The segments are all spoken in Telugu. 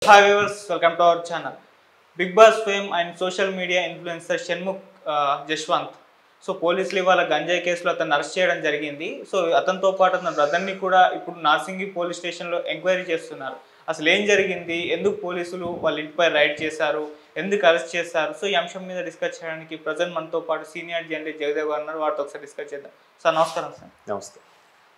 Hi viewers, welcome to our channel. Big Boss fame and social media influencer Shanmugh Jashwant. So పోలీసులు ఇవాళ గంజాయి కేసులో అతను అరెస్ట్ చేయడం జరిగింది. సో అతనితో పాటు అతని బ్రదర్ని కూడా ఇప్పుడు నార్సింగి పోలీస్ స్టేషన్లో ఎంక్వైరీ చేస్తున్నారు. అసలు ఏం జరిగింది, ఎందుకు పోలీసులు వాళ్ళ ఇంటిపై రైడ్ చేశారు, ఎందుకు అరెస్ట్ చేశారు, సో ఈ అంశం మీద డిస్కస్ చేయడానికి ప్రజెంట్ మనతో పాటు సీనియర్ జర్నలిస్ట్ జగదేవ్ గారు ఉన్నారు. వారితో ఒకసారి డిస్కస్ చేద్దాం. సార్ నమస్కారం. సార్ నమస్తే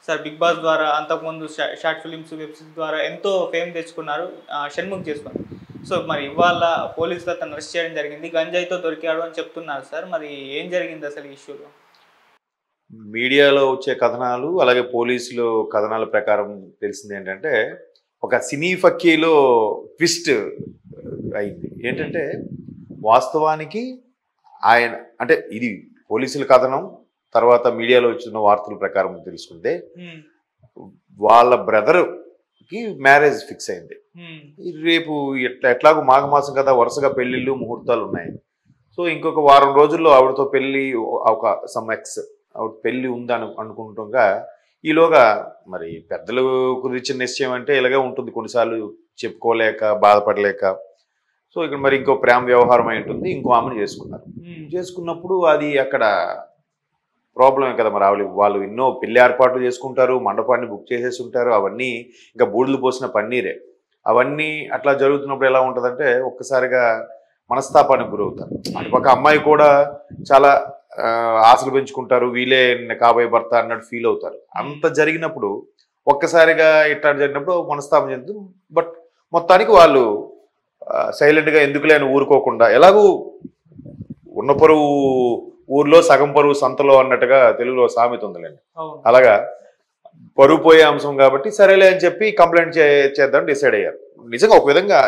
సార్. బిగ్ బాస్ ద్వారా అంతకుముందు షార్ట్ ఫిలిమ్స్, వెబ్ సిరీస్ ద్వారా ఎంతో ఫేమ్ తెచ్చుకున్నారు షణ్ముఖ్ జస్వంత్. సో మరి ఇవాళ పోలీసులు అతను అరెస్ట్ చేయడం జరిగింది, గంజాయితో దొరికాడు అని చెప్తున్నారు. సార్ మరి ఏం జరిగింది అసలు ఈ ఇష్యూలో? మీడియాలో వచ్చే కథనాలు అలాగే పోలీసులు కథనాల ప్రకారం తెలిసింది ఏంటంటే ఒక సినీ ఫక్కీలో ట్విస్ట్ అయింది. ఏంటంటే వాస్తవానికి ఆయన అంటే ఇది పోలీసుల కథనం తర్వాత మీడియాలో వచ్చిన వార్తల ప్రకారం తెలుసుకుంటే వాళ్ళ బ్రదర్కి మ్యారేజ్ ఫిక్స్ అయింది. రేపు ఎట్లాగో మాఘమాసం కదా, వరుసగా పెళ్లిళ్ళు ముహూర్తాలు ఉన్నాయి. సో ఇంకొక వారం రోజుల్లో ఆవిడతో పెళ్లి ఒక ఆవిడ పెళ్లి ఉందని అనుకుంటుండగా ఈలోగా మరి పెద్దలు కుదిర్చిన నిశ్చయం అంటే ఇలాగే ఉంటుంది, కొన్నిసార్లు చెప్పుకోలేక బాధపడలేక. సో ఇక్కడ మరి ఇంకో ప్రేమ వ్యవహారం అయి ఉంటుంది, ఇంకో ఆమెను చేసుకున్నప్పుడు అది అక్కడ ప్రాబ్లమే కదా. మరి వాళ్ళు ఎన్నో పెళ్లి ఏర్పాట్లు చేసుకుంటారు, మండపాన్ని బుక్ చేసేసి ఉంటారు, అవన్నీ ఇంకా బూడిదలు పోసిన పన్నీరే. అవన్నీ అట్లా జరుగుతున్నప్పుడు ఎలా ఉంటుందంటే ఒక్కసారిగా మనస్తాపానికి గురవుతారు. అటుపక్క అమ్మాయి కూడా చాలా ఆశలు పెంచుకుంటారు, వీలే కాబోయే భర్త అన్నట్టు ఫీల్ అవుతారు. అంత జరిగినప్పుడు ఒక్కసారిగా ఇట్లా జరిగినప్పుడు మనస్తాపం చెందుతుంది. బట్ మొత్తానికి వాళ్ళు సైలెంట్గా ఎందుకులే అని ఊరుకోకుండా, ఎలాగూ ఉన్న పరువు ఊర్లో సగం పరువు సంతలో అన్నట్టుగా తెలుగులో సామెత ఉందిలేండి. అలాగా పరువు పోయే అంశం కాబట్టి సరేలే అని చెప్పి కంప్లైంట్ చేద్దాం డిసైడ్ అయ్యారు. నిజంగా ఒక విధంగా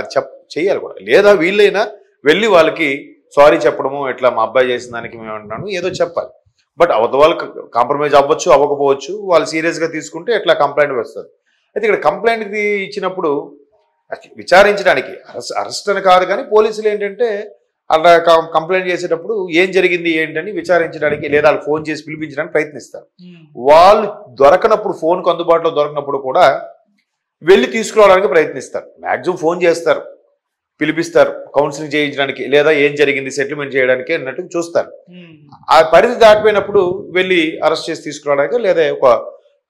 చెయ్యాలి కూడా, లేదా వీళ్ళైనా వెళ్ళి వాళ్ళకి సారీ చెప్పడము, ఇట్లా మా అబ్బాయి చేసిన దానికి మేము అంటున్నాను ఏదో చెప్పాలి. బట్ వాళ్ళు కాంప్రమైజ్ అవ్వచ్చు అవ్వకపోవచ్చు, వాళ్ళు సీరియస్గా తీసుకుంటే ఎట్లా కంప్లైంట్ వస్తుంది. అయితే ఇక్కడ కంప్లైంట్ ఇచ్చినప్పుడు విచారించడానికి అరెస్ట్ అని కాదు, కానీ పోలీసులు ఏంటంటే అలా కంప్లైంట్ చేసేటప్పుడు ఏం జరిగింది ఏంటని విచారించడానికి లేదా వాళ్ళు ఫోన్ చేసి పిలిపించడానికి ప్రయత్నిస్తారు. వాళ్ళు దొరకనప్పుడు, ఫోన్కు అందుబాటులో దొరకనప్పుడు కూడా వెళ్ళి తీసుకురావడానికి ప్రయత్నిస్తారు. మ్యాక్సిమం ఫోన్ చేస్తారు, పిలిపిస్తారు కౌన్సిలింగ్ చేయించడానికి, లేదా ఏం జరిగింది సెటిల్మెంట్ చేయడానికి అన్నట్టు చూస్తారు. ఆ పరిధి దాటిపోయినప్పుడు వెళ్ళి అరెస్ట్ చేసి తీసుకురావడానికి లేదా ఒక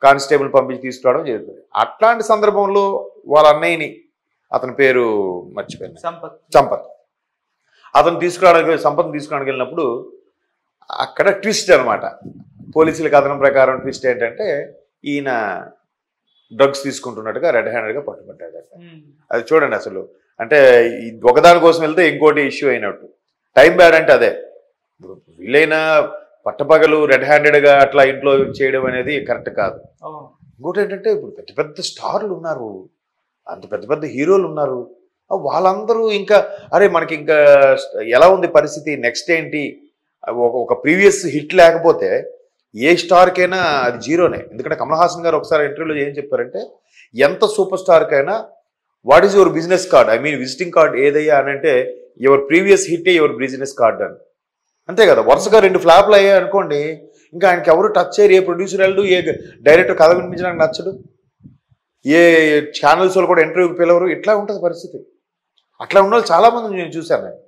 కానిస్టేబుల్ పంపించి తీసుకురావడం జరుగుతుంది. అట్లాంటి సందర్భంలో వాళ్ళ అన్నయ్యని, అతని పేరు మర్చిపోయింది, సంపత్, అతను సంపత్ని తీసుకురావడానికి వెళ్ళినప్పుడు అక్కడ ట్విస్ట్ అనమాట. పోలీసుల కథనం ప్రకారం ట్విస్ట్ ఏంటంటే ఈయన డ్రగ్స్ తీసుకుంటున్నట్టుగా రెడ్ హ్యాండెడ్గా పట్టుబట్టాడు. అది చూడండి అసలు, అంటే ఒకదాని కోసం వెళ్తే ఇంకోటి ఇష్యూ అయినట్టు. టైం బ్యాడ్ అంటే అదే. వీలైనా పట్టపగలు రెడ్ హ్యాండెడ్గా అట్లా ఇంట్లో చేయడం అనేది కరెక్ట్ కాదు. ఇంకోటి ఏంటంటే ఇప్పుడు పెద్ద పెద్ద స్టార్లు ఉన్నారు, అంత పెద్ద పెద్ద హీరోలు ఉన్నారు, వాళ్ళందరూ ఇంకా అరే మనకి ఇంకా ఎలా ఉంది పరిస్థితి, నెక్స్ట్ ఏంటి, ఒక ప్రీవియస్ హిట్ లేకపోతే ఏ స్టార్కైనా అది జీరోనే. ఎందుకంటే కమల్ హాసన్ గారు ఒకసారి ఇంటర్వ్యూలో ఏం చెప్పారంటే ఎంత సూపర్ స్టార్కైనా what is your business card, I mean visiting card ఏదయ్యా అని అంటే your previous hit your business card అని. అంతే కదా, వరుసగా 2 ఫ్లాప్లు అయ్యాయి అనుకోండి, ఇంకా ఆయనకి ఎవరు టచ్ చేయరు, ఏ ప్రొడ్యూసర్ వెళ్ళడు, ఏ డైరెక్టర్ కథ వినిపించడానికి నచ్చడు, ఏ ఛానల్స్ వాళ్ళు కూడా ఇంటర్వ్యూకి పిలవరు. ఇట్లా ఉంటుంది పరిస్థితి. అట్లా ఉన్న చాలా మంది నేను చూశాను. నేను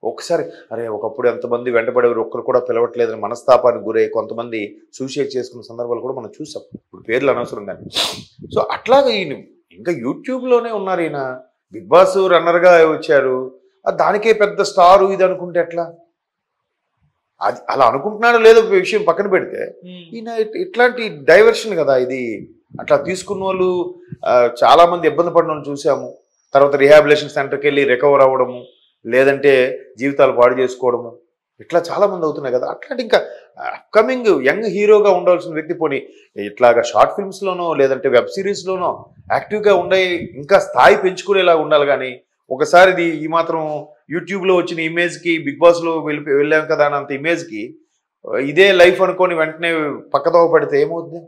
ఒకసారి అరే ఒకప్పుడు ఎంతమంది వెంటబడేవారు, ఒక్కరు కూడా పిలవట్లేదని మనస్తాపానికి గురై కొంతమంది సూసైడ్ చేసుకున్న సందర్భాలు కూడా మనం చూసాం. ఇప్పుడు పేర్లు అనవసరం కానీ. సో అట్లాగా ఈయన ఇంకా యూట్యూబ్లోనే ఉన్నారు. ఈయన బిగ్ బాస్ రన్నర్గా వచ్చారు, దానికే పెద్ద స్టారు ఇది అనుకుంటే ఎట్లా? అది అలా అనుకుంటున్నాడో లేదో విషయం పక్కన పెడితే ఈయన ఇట్లాంటి డైవర్షన్ కదా ఇది. అట్లా తీసుకున్న వాళ్ళు చాలా మంది ఇబ్బంది పడిన వాళ్ళు చూసాము. తర్వాత రిహాబిలేషన్ సెంటర్కి వెళ్ళి రికవర్ అవ్వడము, లేదంటే జీవితాలు పాడు చేసుకోవడము, ఇట్లా చాలామంది అవుతున్నాయి కదా. అట్లాంటి ఇంకా అప్కమింగ్ యంగ్ హీరోగా ఉండాల్సిన వ్యక్తి పోనీ ఇట్లాగా షార్ట్ ఫిల్మ్స్లోనో లేదంటే వెబ్ సిరీస్లోనో యాక్టివ్గా ఉండే ఇంకా స్థాయి పెంచుకునేలా ఉండాలి. కానీ ఒకసారి ఈ మాత్రం యూట్యూబ్లో వచ్చిన ఇమేజ్కి, బిగ్ బాస్లో వెళ్ళాం కదా అన్నంత ఇమేజ్కి ఇదే లైఫ్ అనుకొని వెంటనే పక్కదోవ పడితే ఏమవుతుంది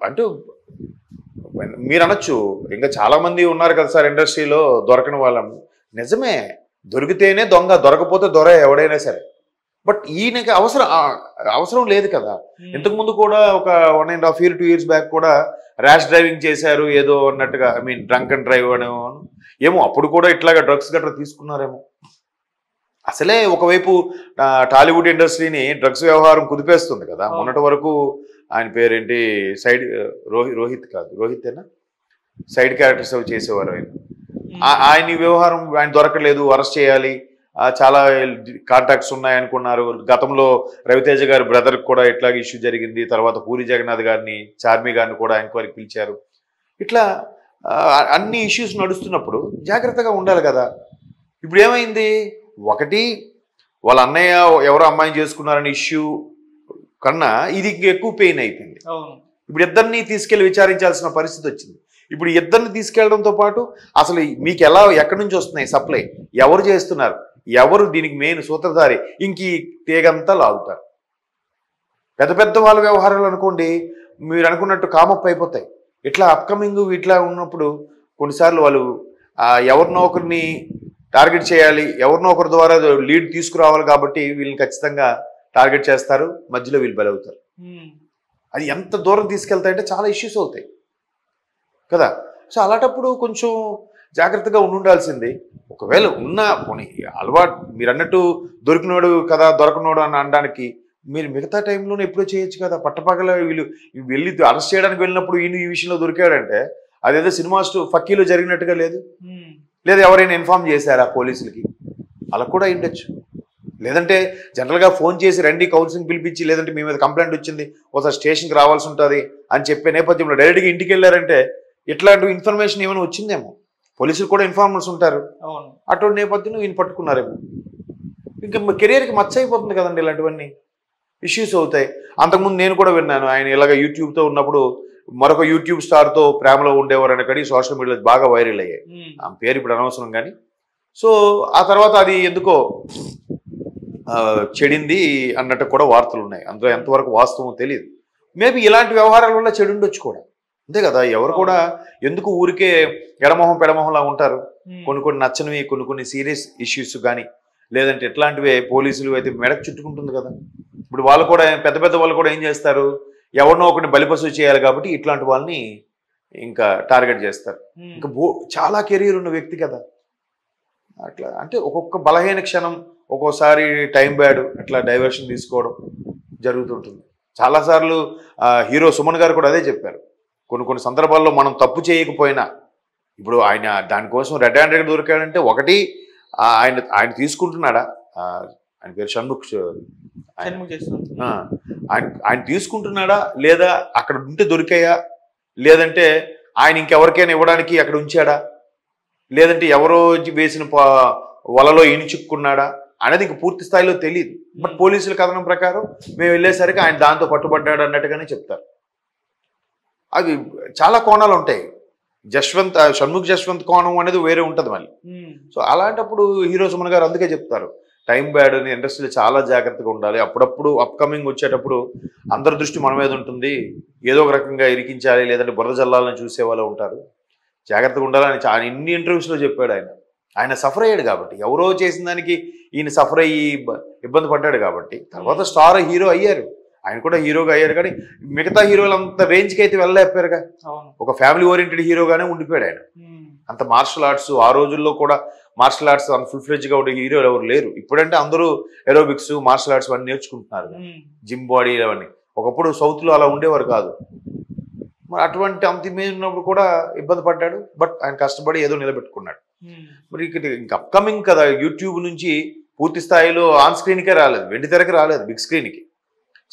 అంటే మీరు అనొచ్చు ఇంకా చాలా మంది ఉన్నారు కదా సార్ ఇండస్ట్రీలో దొరకని వాళ్ళం. నిజమే, దొరికితేనే దొంగ, దొరకపోతే దొర ఎవడైనా సరే. బట్ ఈయనకి అవసరం లేదు కదా. ఇంతకుముందు కూడా ఒక 1.5 years 2 years బ్యాక్ కూడా ర్యాష్ డ్రైవింగ్ చేశారు ఏదో అన్నట్టుగా, I mean drunk and drive ఏమో అప్పుడు కూడా ఇట్లాగా డ్రగ్స్ గట్రా తీసుకున్నారేమో. అసలే ఒకవైపు టాలీవుడ్ ఇండస్ట్రీని డ్రగ్స్ వ్యవహారం కుదిపేస్తుంది కదా. మొన్నటి వరకు ఆయన పేరేంటి రోహిత్ కాదు, రోహితేనా, సైడ్ క్యారెక్టర్స్ అవి చేసేవారు ఆయన వ్యవహారం ఆయన దొరకలేదు, అరెస్ట్ చేయాలి, చాలా కాంటాక్ట్స్ ఉన్నాయనుకున్నారు. గతంలో రవితేజ గారి బ్రదర్కి కూడా ఇట్లాగే ఇష్యూ జరిగింది. తర్వాత పూరి జగన్నాథ్ గారిని, చార్మి గారిని కూడా ఎంక్వైరీకి పిలిచారు. ఇట్లా అన్ని ఇష్యూస్ నడుస్తున్నప్పుడు జాగ్రత్తగా ఉండాలి కదా. ఇప్పుడు ఏమైంది, ఒకటి వాళ్ళ అన్నయ్య ఎవరో అమ్మాయిని చేసుకున్నారని ఇష్యూ కన్నా ఇది ఎక్కువ పెయిన్ అయిపోయింది. ఇప్పుడు ఇద్దరిని తీసుకెళ్లి విచారించాల్సిన పరిస్థితి వచ్చింది. ఇప్పుడు ఇద్దరిని తీసుకెళ్లడంతో పాటు అసలు మీకు ఎక్కడి నుంచి వస్తున్నాయి సప్లై, ఎవరు చేస్తున్నారు, ఎవరు దీనికి మెయిన్ సూత్రధారి, ఇంక ఈ తీగంతా లాగుతారు. పెద్ద పెద్ద వాళ్ళ వ్యవహారాలు అనుకోండి, మీరు అనుకున్నట్టు కామప్ అయిపోతాయి. ఇట్లా అప్కమింగ్ ఇట్లా ఉన్నప్పుడు కొన్నిసార్లు వాళ్ళు ఎవరినో ఒకరిని టార్గెట్ చేయాలి, ఎవరినో ఒకరి ద్వారా లీడ్ తీసుకురావాలి కాబట్టి వీళ్ళని ఖచ్చితంగా టార్గెట్ చేస్తారు, మధ్యలో వీళ్ళు బలవుతారు. అది ఎంత దూరం తీసుకెళ్తాయంటే చాలా ఇష్యూస్ అవుతాయి కదా. సో అలాంటప్పుడు కొంచెం జాగ్రత్తగా ఉండాల్సింది. ఒకవేళ ఉన్న పోనీ అలవాటు మీరు అన్నట్టు దొరికినోడు కదా దొరకనోడు అని అనడానికి మీరు మిగతా టైంలోనే ఎప్పుడో చేయొచ్చు కదా. పట్టపగల వీళ్ళు వెళ్ళి అరెస్ట్ చేయడానికి వెళ్ళినప్పుడు ఈయన ఈ విషయంలో దొరికాడంటే అదేదో సినిమా ఫక్కీలో జరిగినట్టుగా లేదు. లేదా ఎవరైనా ఇన్ఫార్మ్ చేశారా పోలీసులకి, అలా కూడా ఉండొచ్చు. లేదంటే జనరల్గా ఫోన్ చేసి రండి కౌన్సిలింగ్ పిలిపించి, లేదంటే మీ మీద కంప్లైంట్ వచ్చింది ఒకసారి స్టేషన్కి రావాల్సి ఉంటుంది అని చెప్పే నేపథ్యంలో డైరెక్ట్గా ఇంటికి వెళ్ళారంటే ఇట్లాంటి ఇన్ఫర్మేషన్ ఏమైనా వచ్చిందేమో. పోలీసులు కూడా ఇన్ఫార్మర్స్ ఉంటారు, అటువంటి నేపథ్యంలో ఈయన పట్టుకున్నారేమో. ఇంకా కెరియర్కి మచ్చ అయిపోతుంది కదండి, ఇలాంటివన్నీ ఇష్యూస్ అవుతాయి. అంతకుముందు నేను కూడా విన్నాను, ఆయన ఇలాగ యూట్యూబ్తో ఉన్నప్పుడు మరొక యూట్యూబ్ స్టార్తో ప్రేమలో ఉండేవారని కానీ సోషల్ మీడియాలో బాగా వైరల్ అయ్యాయి. ఆ పేరు ఇప్పుడు అనవసరం కానీ. సో ఆ తర్వాత అది ఎందుకో చెడింది అన్నట్టు కూడా వార్తలు ఉన్నాయి. అందులో ఎంతవరకు వాస్తవం తెలియదు. మేబీ ఇలాంటి వ్యవహారాల వల్ల చెడు ఉండొచ్చు కూడా, అంతే కదా. ఎవరు కూడా ఎందుకు ఊరికే ఎడమొహం పెడమొహంలా ఉంటారు. కొన్ని నచ్చనివి, కొన్ని సీరియస్ ఇష్యూస్ కానీ లేదంటే ఎట్లాంటివే పోలీసులు అయితే మెడకు చుట్టుకుంటుంది కదా. ఇప్పుడు వాళ్ళు కూడా పెద్ద పెద్ద వాళ్ళు కూడా ఏం చేస్తారు, ఎవరినో ఒకటి బలిపశువు చేయాలి కాబట్టి ఇట్లాంటి వాళ్ళని ఇంకా టార్గెట్ చేస్తారు. ఇంకా చాలా కెరీర్ ఉన్న వ్యక్తి కదా. అట్లా అంటే ఒక్కొక్క బలహీన క్షణం, ఒక్కోసారి టైం బ్యాడ్, అట్లా డైవర్షన్ తీసుకోవడం జరుగుతుంటుంది. చాలాసార్లు హీరో సుమన్ గారు కూడా అదే చెప్పారు. కొన్ని సందర్భాల్లో మనం తప్పు చేయకపోయినా, ఇప్పుడు ఆయన దానికోసం రెడ్ హ్యాండెడ్గా దొరికాడంటే ఒకటి ఆయన తీసుకుంటున్నాడా, ఆయన పేరు షణ్ముఖ్, ఆయన తీసుకుంటున్నాడా లేదా అక్కడ ఉంటే దొరికాయా, లేదంటే ఆయన ఇంకెవరికైనా ఇవ్వడానికి అక్కడ ఉంచాడా, లేదంటే ఎవరో వేసిన వలలో ఇనిచుక్కున్నాడా అనేది ఇంక పూర్తి స్థాయిలో తెలియదు. బట్ పోలీసుల కథనం ప్రకారం మేము వెళ్ళేసరికి ఆయన దాంతో పట్టుబడ్డాడు అన్నట్టుగానే చెప్తారు. అవి చాలా కోణాలు ఉంటాయి. షణ్ముఖ్ జశ్వంత్ కోణం అనేది వేరే ఉంటుంది మళ్ళీ. సో అలాంటప్పుడు హీరో సుమన్ గారు అందుకే చెప్తారు, టైం బ్యాడ్ అని ఇండస్ట్రీలో చాలా జాగ్రత్తగా ఉండాలి. అప్పుడప్పుడు అప్కమింగ్ వచ్చేటప్పుడు అందరి దృష్టి మన మీద ఉంటుంది, ఏదో ఒక రకంగా ఇరికించాలి, లేదంటే బురద జల్లాలని చూసే వాళ్ళు ఉంటారు, జాగ్రత్తగా ఉండాలని చాలా ఇన్ని ఇంటర్వ్యూస్లో చెప్పాడు. ఆయన సఫర్ అయ్యాడు కాబట్టి, ఎవరో చేసిన దానికి ఈయన సఫర్ అయ్యి ఇబ్బంది పడ్డాడు కాబట్టి తర్వాత స్టార్ హీరో అయ్యారు. ఆయన కూడా హీరోగా అయ్యారు, కానీ మిగతా హీరోలు అంత రేంజ్కి అయితే వెళ్ళలేకపోయారుగా. ఒక ఫ్యామిలీ ఓరియంటెడ్ హీరోగానే ఉండిపోయాడు ఆయన. అంత మార్షల్ ఆర్ట్స్, ఆ రోజుల్లో కూడా మార్షల్ ఆర్ట్స్ అంత ఫుల్ ఫ్లెడ్జ్గా ఉండే హీరోలు ఎవరు లేరు. ఇప్పుడంటే అందరూ ఏరోబిక్స్, మార్షల్ ఆర్ట్స్ అన్నీ నేర్చుకుంటున్నారు, జిమ్ బాడీ అవన్నీ. ఒకప్పుడు సౌత్లో అలా ఉండేవారు కాదు. మరి అటువంటి అంత మీద ఉన్నప్పుడు కూడా ఇబ్బంది పడ్డాడు. బట్ ఆయన కష్టపడి ఏదో నిలబెట్టుకున్నాడు. మరి ఇంకా అప్కమింగ్ కదా, యూట్యూబ్ నుంచి పూర్తి స్థాయిలో ఆన్ స్క్రీన్కే రాలేదు, వెండి తెరకి రాలేదు, బిగ్ స్క్రీన్కి,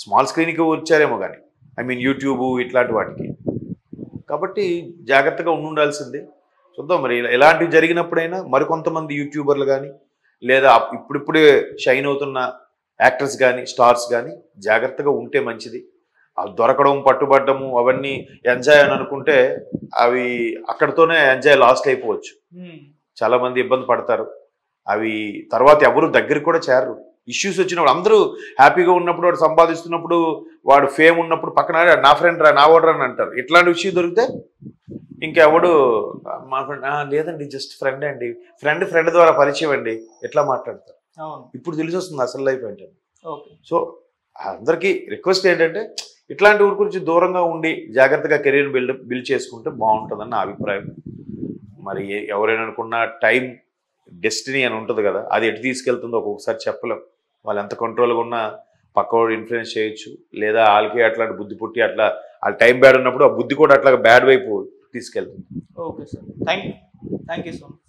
స్మాల్ స్క్రీన్కి వచ్చారేమో కానీ, ఐ మీన్ యూట్యూబ్ ఇట్లాంటి వాటికి. కాబట్టి జాగ్రత్తగా ఉండాల్సిందే. చూద్దాం మరి ఎలాంటివి జరిగినప్పుడైనా మరికొంతమంది యూట్యూబర్లు కానీ లేదా ఇప్పుడిప్పుడే షైన్ అవుతున్న యాక్టర్స్ కానీ స్టార్స్ కానీ జాగ్రత్తగా ఉంటే మంచిది. అవి దొరకడం, పట్టుబడ్డము అవన్నీ ఎంజాయ్ అని అనుకుంటే అవి అక్కడితోనే ఎంజాయ్ లాస్ట్ అయిపోవచ్చు. చాలా మంది ఇబ్బంది పడతారు. అవి తర్వాత ఎవరు దగ్గరికి కూడా చేరరు. ఇష్యూస్ వచ్చినప్పుడు అందరూ హ్యాపీగా ఉన్నప్పుడు, వాడు సంపాదిస్తున్నప్పుడు, వాడు ఫేమ్ ఉన్నప్పుడు పక్కన నా ఫ్రెండ్ రా, నా ఓడర్ అని అంటారు. ఇట్లాంటి విషయం దొరికితే ఇంకెవడు మా ఫ్రెండ్ లేదండి జస్ట్ ఫ్రెండ్ అండి, ఫ్రెండ్ ద్వారా పరిచయం అండి, ఎట్లా మాట్లాడతారు. ఇప్పుడు తెలిసి వస్తుంది అసలు లైఫ్ ఏంటండి. ఓకే. సో అందరికీ రిక్వెస్ట్ ఏంటంటే ఇట్లాంటి ఊరి గురించి దూరంగా ఉండి జాగ్రత్తగా కెరీర్ బిల్డ్ చేసుకుంటే బాగుంటుందని నా అభిప్రాయం. మరి ఎవరైనా అనుకున్న టైం డెస్టినీ అని ఉంటుంది కదా, అది ఎటు తీసుకెళ్తుందో ఒక్కొక్కసారి చెప్పలేం. వాళ్ళు ఎంత కంట్రోల్గా ఉన్నా పక్కవాడు ఇన్ఫ్లుయెన్స్ చేయొచ్చు, లేదా వాళ్ళకి అట్లాంటి బుద్ధి పుట్టి అట్లా వాళ్ళ టైం బ్యాడ్ ఉన్నప్పుడు ఆ బుద్ధి కూడా అట్లా బ్యాడ్ వైపు తీసుకెళ్తుంది. Okay sir, thank you so much.